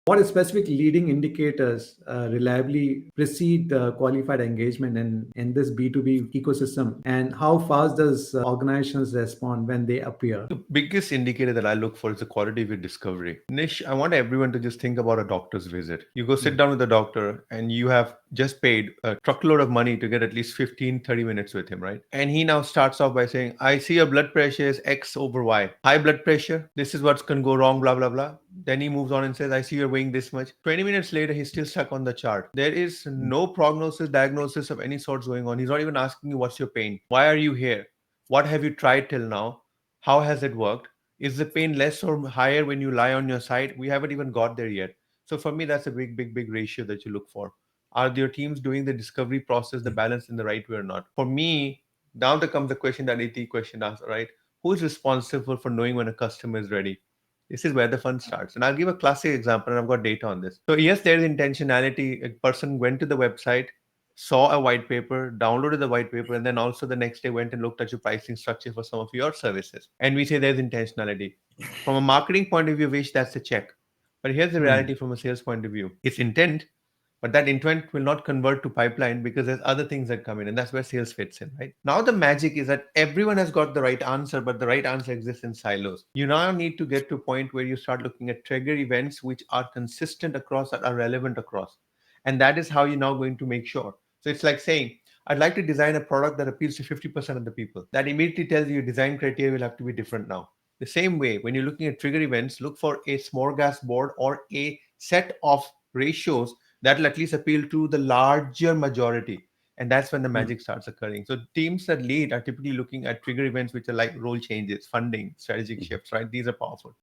What are specific leading indicators reliably precede qualified engagement in this B2B ecosystem? And how fast does organizations respond when they appear? The biggest indicator that I look for is the quality of your discovery. Nish, I want everyone to just think about a doctor's visit. You go sit down with the doctor and you have just paid a truckload of money to get at least 15, 30 minutes with him, right? And he now starts off by saying, I see your blood pressure is X over Y. High blood pressure, this is what's going to go wrong, blah, blah, blah. Then he moves on and says, I see you're weighing this much. 20 minutes later, he's still stuck on the chart. There is no prognosis, diagnosis of any sorts going on. He's not even asking you, what's your pain? Why are you here? What have you tried till now? How has it worked? Is the pain less or higher when you lie on your side? We haven't even got there yet. So for me, that's a big, big, big ratio that you look for. Are your teams doing the discovery process, the balance in the right way or not? For me, now there comes the question that ET question asked, right? Who is responsible for knowing when a customer is ready? This is where the fun starts. And I'll give a classic example, and I've got data on this. So yes, there is intentionality. A person went to the website, saw a white paper, downloaded the white paper, and then also the next day went and looked at your pricing structure for some of your services. And we say there's intentionality. From a marketing point of view, wish that's a check. But here's the Hmm. reality from a sales point of view. It's intent, but that intent will not convert to pipeline because there's other things that come in, and that's where sales fits in, right? Now the magic is that everyone has got the right answer, but the right answer exists in silos. You now need to get to a point where you start looking at trigger events which are consistent across, that are relevant across. And that is how you're now going to make sure. So it's like saying, I'd like to design a product that appeals to 50% of the people. That immediately tells you your design criteria will have to be different now. The same way, when you're looking at trigger events, look for a smorgasbord or a set of ratios that will at least appeal to the larger majority. And that's when the Hmm. magic starts occurring. So teams that lead are typically looking at trigger events which are like role changes, funding, strategic shifts, right? These are powerful.